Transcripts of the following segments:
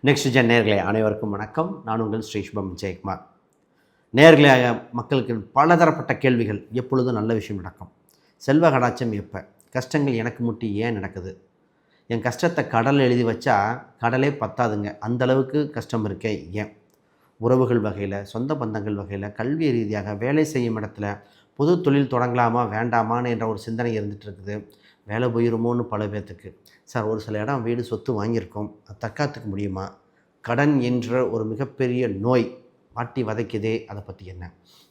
Next gen நேயர்களே அனைவருக்கும் வணக்கம். நான் உங்கள் ஸ்ரீ சுபம் ஜெயக்குமார். நேயர்களே, மக்களுக்கு பலதரப்பட்ட கேள்விகள். எப்பொழுதும் நல்ல விஷயம் நடக்கும். செல்வ கடாட்சம் எப்போ? கஷ்டங்கள் எனக்கு முட்டி ஏன் நடக்குது? என் கஷ்டத்தை கடல் எழுதி வச்சா கடலே பத்தாதுங்க, அந்தளவுக்கு கஷ்டம் இருக்கே ஏன்? உறவுகள் வகையில், சொந்த பந்தங்கள் வகையில், கல்வி ரீதியாக, வேலை செய்யும் இடத்துல புது தொழில் தொடங்கலாமா வேண்டாமான்னு என்ற ஒரு சிந்தனை இருந்துகிட்டு இருக்குது. வேலை போயிருமோன்னு பல பேர்த்துக்கு. சார், ஒரு சில இடம் வீடு சொத்து வாங்கியிருக்கோம், அது தற்காத்துக்க முடியுமா? கடன் என்ற ஒரு மிகப்பெரிய நோய் வாட்டி வதைக்குதே, அதை பற்றி என்ன?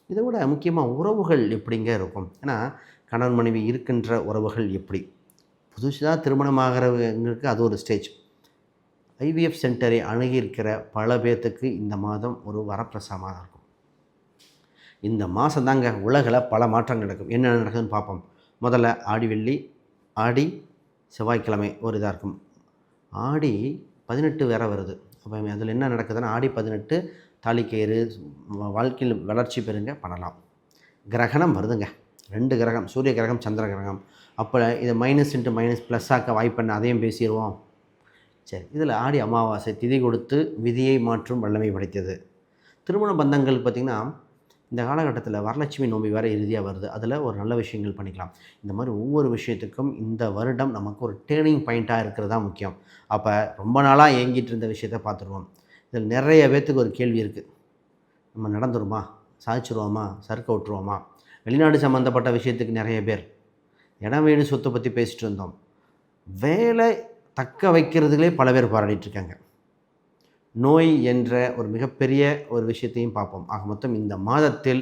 இதை விட முக்கியமாக உறவுகள் எப்படிங்க இருக்கும்? ஏன்னா கணவன் மனைவி இருக்கின்ற உறவுகள் எப்படி? புதுசாக திருமணமாகிறவங்களுக்கு அது ஒரு ஸ்டேஜ். ஐவிஎஃப் சென்டரை அணுகியிருக்கிற பல பேர்த்துக்கு இந்த மாதம் ஒரு வரப்பிரசாதமாக இருக்கும். இந்த மாதம் தாங்க உலகில் பல மாற்றங்கள் நடக்கும். என்ன நடக்குதுன்னு பார்ப்போம். முதல்ல ஆடி வெள்ளி, ஆடி செவ்வாய்க்கிழமை ஒரு இதாக இருக்கும். ஆடி 18 வேற வருது. அப்போ அதில் என்ன நடக்குதுன்னா, ஆடி 18 தாலிக்கயிறு, வாழ்க்கையில் வளர்ச்சி பெறுங்க பண்ணலாம். கிரகணம் வருதுங்க, 2 கிரகம், சூரிய கிரகம், சந்திர கிரகம். அப்போ இதை மைனஸ் இன்ட்டு மைனஸ் ப்ளஸ்ஸாக்க வாய்ப்பண்ண அதையும் பேசிடுவோம். சரி, இதில் ஆடி அமாவாசை திதி கொடுத்து விதியை மாற்றும் வல்லமை படைத்தது. திருமண பந்தங்கள் பார்த்திங்கன்னா, இந்த காலகட்டத்தில் வரலட்சுமி நோம்பி வேறு இறுதியாக வருது. அதில் ஒரு நல்ல விஷயங்கள் பண்ணிக்கலாம். இந்த மாதிரி ஒவ்வொரு விஷயத்துக்கும் இந்த வருடம் நமக்கு ஒரு டேர்னிங் பாயிண்ட்டாக இருக்கிறது தான் முக்கியம். அப்போ ரொம்ப நாளாக ஏங்கிட்டு இருந்த விஷயத்தை பார்த்துருவோம். இதில் நிறைய பேர்த்துக்கு ஒரு கேள்வி இருக்குது. நம்ம நடந்துருமா, சாதிச்சிருவோமா, சறுக்க விட்டுருவோமா? வெளிநாடு சம்மந்தப்பட்ட விஷயத்துக்கு நிறைய பேர் இடம் வீடு சொத்தை பற்றி பேசிகிட்டு இருந்தோம். வேலை தக்க வைக்கிறதுலே பல பேர் போராடிட்டுருக்காங்க. நோய் என்ற ஒரு மிகப்பெரிய ஒரு விஷயத்தையும் பார்ப்போம். ஆக மொத்தம் இந்த மாதத்தில்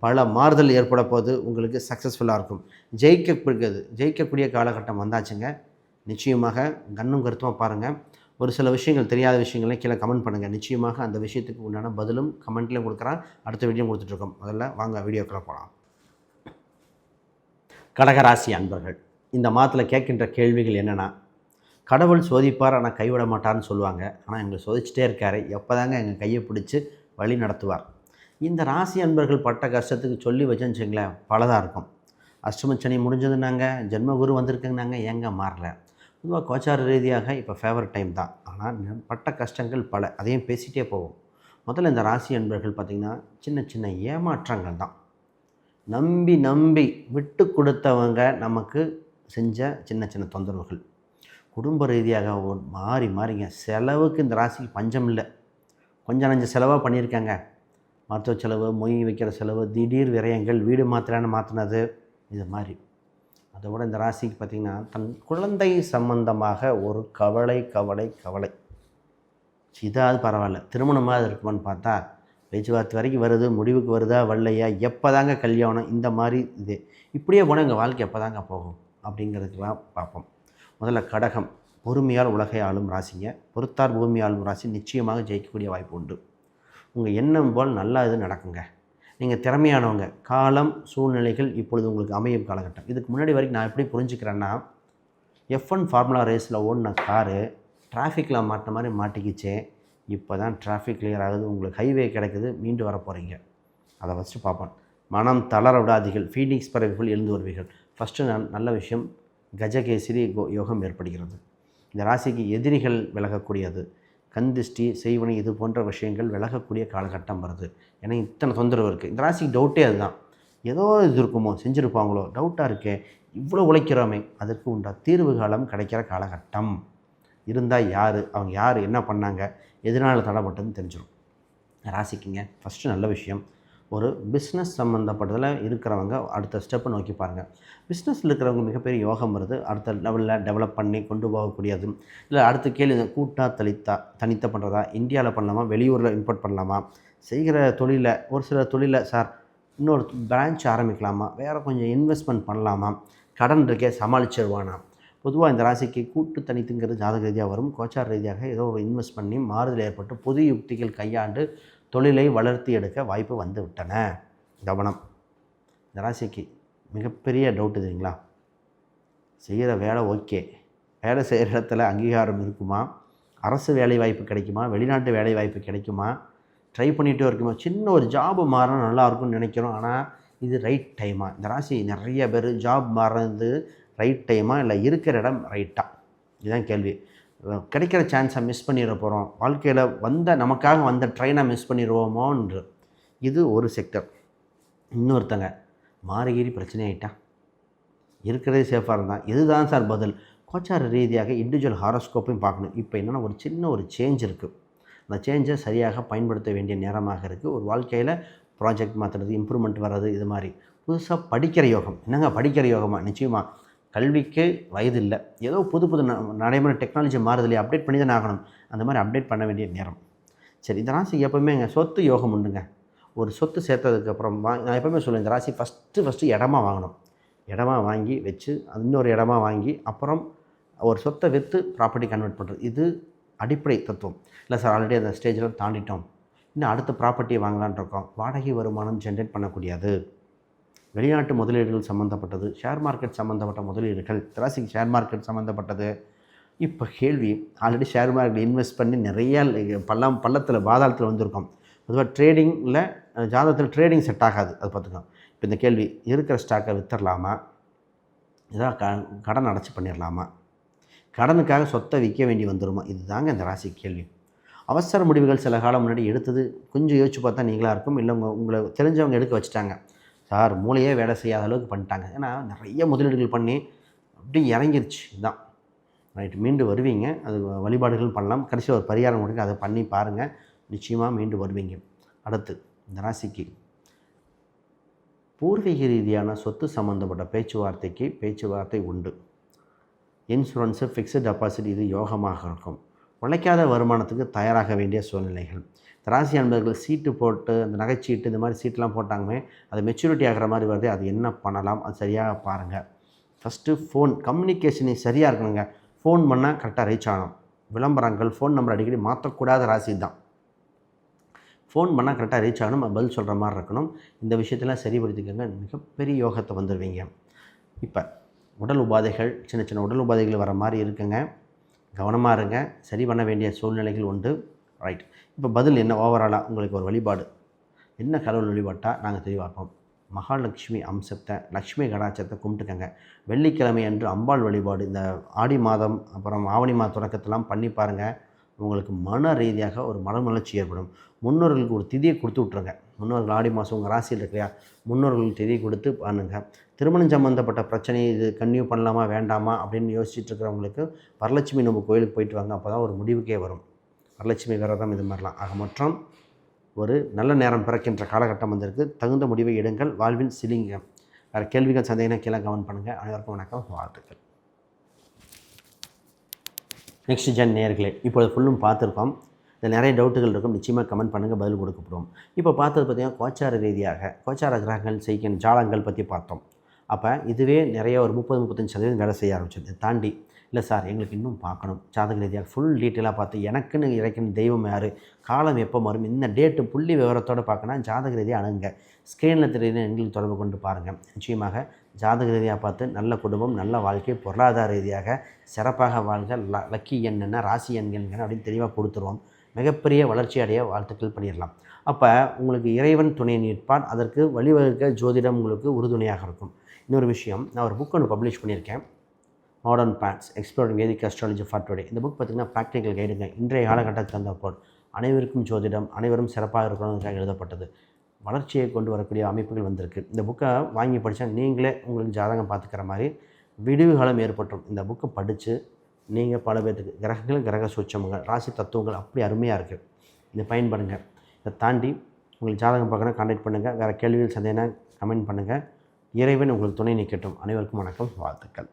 பல மாறுதல் ஏற்பட போது உங்களுக்கு சக்ஸஸ்ஃபுல்லாக இருக்கும். ஜெயிக்கக்கூடிய காலகட்டம் வந்தாச்சுங்க. நிச்சயமாக கண்ணும் கருத்துமாக பாருங்கள். ஒரு சில விஷயங்கள், தெரியாத விஷயங்களையும் கீழே கமெண்ட் பண்ணுங்கள். நிச்சயமாக அந்த விஷயத்துக்கு உண்டான பதிலும் கமெண்ட்லேயும் கொடுக்குறேன், அடுத்த வீடியோ கொடுத்துட்ருக்கோம். முதல்ல வாங்க வீடியோக்குள்ளே போகலாம். கடகராசி அன்பர்கள், இந்த மாதத்தில் கேட்கின்ற கேள்விகள் என்னென்னா, கடவுள் சோதிப்பார் ஆனால் கைவிட மாட்டார்னு சொல்லுவாங்க. ஆனால் எங்களை சோதிச்சிட்டே இருக்கார், எப்போ தாங்க எங்கள் கையை பிடிச்சி வழி நடத்துவார்? இந்த ராசி அன்பர்கள் பட்ட கஷ்டத்துக்கு சொல்லி வச்சேன்னு வச்சுங்களேன், பலதாக இருக்கும். அஷ்டமச்சனி முடிஞ்சதுன்னாங்க, ஜென்மகுரு வந்திருக்குங்கனாங்க, ஏங்க மாறல? பொதுவாக கோச்சார ரீதியாக இப்போ ஃபேவரட் டைம் தான். ஆனால் பட்ட கஷ்டங்கள் பல, அதையும் பேசிகிட்டே போவோம். முதல்ல இந்த ராசி அன்பர்கள் பார்த்திங்கன்னா, சின்ன சின்ன ஏமாற்றங்கள் தான். நம்பி விட்டு கொடுத்தவங்க நமக்கு செஞ்ச சின்ன சின்ன தொந்தரவுகள். குடும்ப ரீதியாக மாறிங்க. செலவுக்கு இந்த ராசிக்கு பஞ்சம் இல்லை. கொஞ்சம் நஞ்ச செலவாக பண்ணியிருக்காங்க. மருத்துவ செலவு, மொய் வைக்கிற செலவு, திடீர் விரயங்கள், வீடு மாற்றினது, இது மாதிரி. அதை விட இந்த ராசிக்கு பார்த்திங்கன்னா, தன் குழந்தை சம்பந்தமாக ஒரு கவலை. இதாவது பரவாயில்ல, திருமணமாக இருக்குமான்னு பார்த்தா பேச்சுவார்த்தை வரைக்கும் வருது, முடிவுக்கு வருதா வரலையா, எப்போ தாங்க கல்யாணம், இந்த மாதிரி இது இப்படியே போனால் எங்கள் வாழ்க்கை எப்போ தாங்க போகும் அப்படிங்கிறதுக்கெலாம் பார்ப்போம். முதல்ல கடகம், பொறுமையால் உலகை ஆளும் ராசிங்க. பொறுத்தார் பூமி ஆளும் ராசி. நிச்சயமாக ஜெயிக்கக்கூடிய வாய்ப்பு உண்டு. உங்கள் எண்ணம் போல் நல்லா இது நடக்குங்க. நீங்கள் திறமையானவங்க. காலம், சூழ்நிலைகள் இப்பொழுது உங்களுக்கு அமையும் காலகட்டம். இதுக்கு முன்னாடி வரைக்கும் நான் எப்படி புரிஞ்சுக்கிறேன்னா, F1 ஃபார்முலா ரேஸில் ஓடின காரு டிராஃபிக்கில் மாட்டின மாதிரி மாட்டிக்கிச்சே. இப்போ தான் டிராஃபிக் கிளியர் ஆகுது, உங்களுக்கு ஹைவே கிடைக்குது, மீண்டு வர போகிறீங்க. அதை ஃபஸ்ட்டு பார்ப்பேன். மனம் தளர விடாதீர்கள், ஃபீனிக்ஸ் பறவைகள் எழுந்து வருவீர்கள். ஃபஸ்ட்டு நல்ல விஷயம், கஜகேசரி யோகம் ஏற்படுகிறது. இந்த ராசிக்கு எதிரிகள் விலகக்கூடியது, கந்திஷ்டி, செய்வனை, இது போன்ற விஷயங்கள் விலகக்கூடிய காலகட்டம் வருது. ஏன்னா இத்தனை தொந்தரவு இருக்குது. இந்த ராசிக்கு டவுட்டே அதுதான். ஏதோ இது இருக்குமோ, செஞ்சுருப்பாங்களோ, டவுட்டாக இருக்கே, இவ்வளோ உழைக்கிறோமே, அதற்கு உண்டா தீர்வு காலம் கிடைக்கிற காலகட்டம் இருந்தால் அவங்க யார் என்ன பண்ணாங்க, எதனால் தடைப்பட்டதுன்னு தெரிஞ்சிடும். ராசிக்குங்க ஃபஸ்ட்டு நல்ல விஷயம், ஒரு பிஸ்னஸ் சம்மந்தப்பட்டதில் இருக்கிறவங்க அடுத்த ஸ்டெப்பை நோக்கி பாருங்கள். பிஸ்னஸில் இருக்கிறவங்க மிகப்பெரிய யோகம் வருது. அடுத்த லெவலில் டெவலப் பண்ணி கொண்டு போகக்கூடியது. இல்லை அடுத்த கேள்வி, தனித்த பண்ணுறதா, இந்தியாவில் பண்ணலாமா, வெளியூரில் இம்போர்ட் பண்ணலாமா, செய்கிற தொழிலை, ஒரு சில தொழிலை சார் இன்னொரு பிரான்ச் ஆரம்பிக்கலாமா, வேறு கொஞ்சம் இன்வெஸ்ட்மெண்ட் பண்ணலாமா, கடன் இருக்கே சமாளிச்சிடுவானா. பொதுவாக இந்த ராசிக்கு கூட்டு தனித்துங்கிறது ஜாதக ரீதியாக வரும். கோச்சார ரீதியாக ஏதோ ஒரு இன்வெஸ்ட் பண்ணி மாறுதல் ஏற்பட்டு புது யுக்திகள் கையாண்டு தொழிலை வளர்த்தி எடுக்க வாய்ப்பு வந்து விட்டன. கவனம். இந்த ராசிக்கு மிகப்பெரிய டவுட் தெரியுங்களா, செய்கிற வேலை ஓகே, வேலை செய்கிற இடத்துல அங்கீகாரம் இருக்குமா, அரசு வேலை வாய்ப்பு கிடைக்குமா, வெளிநாட்டு வேலை வாய்ப்பு கிடைக்குமா, ட்ரை பண்ணிகிட்டே இருக்குமா, சின்ன ஒரு ஜாபு மாறினா நல்லாயிருக்கும்னு நினைக்கிறோம். ஆனால் இது ரைட் டைமா? இந்த ராசி நிறைய பேர் ஜாப் மாறுறது ரைட் டைமா, இல்லை இருக்கிற இடம் ரைட்டா, இதுதான் கேள்வி. கிடைக்கிற சான்ஸை மிஸ் பண்ணிட போகிறோம், வாழ்க்கையில் நமக்காக வந்த ட்ரெயினை மிஸ் பண்ணிடுவோமோன்று. இது ஒரு செக்டர். இன்னொருத்தங்க மாறுகீறி பிரச்சனை ஆகிட்டா இருக்கிறதே சேஃபாக இருந்தால் இதுதான் சார் பதில். கோச்சார ரீதியாக இண்டிவிஜுவல் ஹாரோஸ்கோப்பையும் பார்க்கணும். இப்போ என்னென்னா ஒரு சின்ன சேஞ்ச் இருக்குது. அந்த சேஞ்சை சரியாக பயன்படுத்த வேண்டிய நேரமாக இருக்குது. ஒரு வாழ்க்கையில் ப்ராஜெக்ட் மாற்றுறது, இம்ப்ரூவ்மெண்ட் வர்றது, இது மாதிரி புதுசாக படிக்கிற யோகம். என்னங்க படிக்கிற யோகமாக? நிச்சயமாக கல்விக்கு வயது இல்லை. ஏதோ புது புது நடைமுறை டெக்னாலஜி மாறுதலையே அப்டேட் பண்ணி தான் ஆகணும். அந்த மாதிரி அப்டேட் பண்ண வேண்டிய நேரம். சரி, இந்த ராசிக்கு எப்போவுமே சொத்து யோகம் உண்டுங்க. ஒரு சொத்து சேர்த்ததுக்கப்புறம் நான் எப்போவுமே சொல்லுவேன், இந்த ராசி ஃபஸ்ட்டு இடமா வாங்கணும். இடமா வாங்கி வச்சு இன்னொரு இடமா வாங்கி அப்புறம் ஒரு சொத்தை விற்று ப்ராப்பர்ட்டி கன்வெர்ட் பண்ணுறது. இது அடிப்படை தத்துவம். இல்லை சார், ஆல்ரெடி அந்த ஸ்டேஜில் தாண்டிட்டோம், இன்னும் அடுத்த ப்ராப்பர்ட்டியை வாங்கலான் இருக்கோம். வாடகை வருமானம் ஜென்ரேட் பண்ணக்கூடியது, வெளிநாட்டு முதலீடுகள் சம்மந்தப்பட்டது, ஷேர் மார்க்கெட் சம்மந்தப்பட்ட முதலீடுகள், ராசிக்கு ஷேர் மார்க்கெட் சம்மந்தப்பட்டது. இப்போ கேள்வி, ஆல்ரெடி ஷேர் மார்க்கெட் இன்வெஸ்ட் பண்ணி நிறையா பள்ளத்தில் பாதாளத்தில் வந்திருக்கோம். பொதுவாக ட்ரேடிங்கில் ஜாதகத்தில் ட்ரேடிங் செட் ஆகாது, அது பார்த்துக்கலாம். இப்போ இந்த கேள்வி, இருக்கிற ஸ்டாக்கை விற்றுடலாமா, ஏதாவது கடன் அடைச்சி பண்ணிடலாமா, கடனுக்காக சொத்தை விற்க வேண்டி வந்துடுமா? இது தாங்க இந்த ராசி கேள்வி. அவசர முடிவுகள் சில காலம் முன்னாடி எடுத்தது கொஞ்சம் யோசிச்சு பார்த்தா நீங்களாக இருக்கும். இல்லை உங்களை தெரிஞ்சவங்க எடுக்க வச்சுட்டாங்க சார், மூளையே வேலை செய்யாத அளவுக்கு பண்ணிட்டாங்க. ஏன்னா நிறைய முதலீடுகள் பண்ணி அப்படி இறங்கிருச்சு. இதுதான் ரைட்டு. மீண்டு வருவீங்க, அது வழிபாடுகள் பண்ணலாம். கடைசியில் ஒரு பரிகாரம் கொடுங்க, அதை பண்ணி பாருங்கள், நிச்சயமாக மீண்டு வருவீங்க. அடுத்து இந்த ராசிக்கு பூர்வீக ரீதியான சொத்து சம்மந்தப்பட்ட பேச்சுவார்த்தை உண்டு. இன்சூரன்ஸு, ஃபிக்ஸட் டெபாசிட், இது யோகமாக இருக்கும். உழைக்காத வருமானத்துக்கு தயாராக வேண்டிய சூழ்நிலைகள். ராசி அன்பர்கள் சீட்டு போட்டு, அந்த நகைச்சீட்டு இந்த மாதிரி சீட்டெலாம் போட்டாங்கமே, அது மெச்சூரிட்டி ஆகிற மாதிரி வருது. அது என்ன பண்ணலாம், அது சரியாக பாருங்கள். ஃபஸ்ட்டு ஃபோன் கம்யூனிகேஷனே சரியாக இருக்கணுங்க. ஃபோன் பண்ணால் கரெக்டாக ரீச் ஆகணும். விளம்பரங்கள், ஃபோன் நம்பர் அடிக்கடி மாற்றக்கூடாத ராசி தான். ஃபோன் பண்ணால் கரெக்டாக ரீச் ஆகணும், பதில் சொல்கிற மாதிரி இருக்கணும். இந்த விஷயத்தெல்லாம் சரிப்படுத்திக்கோங்க, மிகப்பெரிய யோகத்தை வந்துடுவீங்க. இப்போ உடல் உபாதைகள், சின்ன சின்ன உடல் உபாதைகள் வர மாதிரி இருக்குங்க, கவனமாக இருங்க. சரி பண்ண வேண்டிய சூழ்நிலைகள் உண்டு. ரைட். இப்போ பதில் என்ன? ஓவராலாக உங்களுக்கு ஒரு வழிபாடு என்ன கடவுள் வழிபாட்டால் நாங்கள் தெளிவாப்போம். மகாலட்சுமி அம்சத்தை, லக்ஷ்மி கடாட்சத்தை கும்பிட்டுக்கங்க. வெள்ளிக்கிழமை அன்று அம்பாள் வழிபாடு, இந்த ஆடி மாதம் அப்புறம் ஆவணி மாத தொடக்கத்தெல்லாம் பண்ணி பாருங்கள். உங்களுக்கு மன ரீதியாக ஒரு மனமலர்ச்சி ஏற்படும். முன்னோர்களுக்கு ஒரு திதியை கொடுத்து விட்ருங்க. முன்னோர்கள் ஆடி மாதம் உங்கள் ராசியில் இருக்கையா, முன்னோர்களுக்கு திதியை கொடுத்து பண்ணுங்கள். திருமணம் சம்மந்தப்பட்ட பிரச்சனை, இது கன்னியூ பண்ணலாமா வேண்டாமா அப்படின்னு யோசிச்சுட்டு இருக்கிறவங்களுக்கு வரலட்சுமி நம்ம கோயிலுக்கு போயிட்டு வாங்க. அப்போ தான் ஒரு முடிவுக்கே வரும். வரலட்சுமி விரதம், இது மாதிரிலாம். ஆக மொத்தம் ஒரு நல்ல நேரம் பிறக்கின்ற காலகட்டம் வந்திருக்கு. தகுந்த முடிவை எடுங்கள், வாழ்வில் சிலிங்க. வேறு கேள்விகள் சந்தேகம் கீழே கமெண்ட் பண்ணுங்கள். அனைவருக்கும் வணக்கம், வாழ்த்துக்கள். நெக்ஸ்ட் ஜென் நேயர்களே, இப்போது ஃபுல்லும் பார்த்துருக்கோம். இதில் நிறைய டவுட்டுகள் இருக்கும், நிச்சயமாக கமெண்ட் பண்ணுங்கள், பதில் கொடுக்கப்படும். இப்போ பார்த்தது பார்த்திங்கன்னா கோச்சார ரீதியாக கோச்சார கிரகங்கள் செய்கின்ற ஜாலங்கள் பற்றி பார்த்தோம். அப்போ இதுவே நிறைய ஒரு 30-35% வேலை செய்ய ஆரம்பிச்சது. தாண்டி இல்லை சார், எங்களுக்கு இன்னும் பார்க்கணும், ஜாதக ரீதியாக ஃபுல் டீட்டெயிலாக பார்த்து எனக்குன்னு இறைக்கணும் தெய்வம் யார், காலம் எப்போ வரும், இந்த டேட்டு புள்ளி விவரத்தோடு பார்க்கணும், ஜாதக ரீதியாக அணுங்க. ஸ்க்ரீனில் தெரியுது எங்களுக்கு தொடர்பு கொண்டு பாருங்கள். நிச்சயமாக ஜாதக ரீதியாக பார்த்து நல்ல குடும்பம், நல்ல வாழ்க்கை, பொருளாதார ரீதியாக சிறப்பாக வாழ்க, லக்கி என்னென்ன, ராசி எண்கள் அப்படின்னு தெளிவாக கொடுத்துருவோம். மிகப்பெரிய வளர்ச்சி அடைய வாழ்த்துக்கள் பண்ணிடலாம். அப்போ உங்களுக்கு இறைவன் துணை நிற்பான். அதற்கு வழிவகுக்க ஜோதிடம் உங்களுக்கு உறுதுணையாக இருக்கும். இன்னொரு விஷயம், நான் ஒரு புக் ஒன்று பப்ளிஷ் பண்ணியிருக்கேன், modern paths exploring Vedic astrology for today. இந்த புக் பார்த்திங்கன்னா ப்ராக்டிக்கல் கைடுங்க. இன்றைய காலகட்டத்தில் தந்தப்போல் அனைவருக்கும் ஜோதிடம், அனைவரும் சிறப்பாக இருக்கணுங்கிறதுக்காக எழுதப்பட்டது. வளர்ச்சியை கொண்டு வரக்கூடிய அமைப்புகள் வந்திருக்கு. இந்த புக்கை வாங்கி படித்தா நீங்களே உங்களுக்கு ஜாதகம் பார்த்துக்கிற மாதிரி விடிவு காலம் ஏற்பட்டுரும். இந்த புக்கை படித்து நீங்கள் பல பேர்த்துக்கு கிரகங்கள், கிரக சூட்சமங்கள், ராசி தத்துவங்கள் அப்படி அருமையாக இருக்குது. இதை பயன்படுங்க. இதை தாண்டி உங்களுக்கு ஜாதகம் பார்க்கணும், கான்டாக்ட் பண்ணுங்கள். வேறு கேள்விகள் சந்தேகம் கமெண்ட் பண்ணுங்கள். இறைவன் உங்களுக்கு துணை நிற்கட்டும். அனைவருக்கும் வணக்கம், வாழ்த்துக்கள்.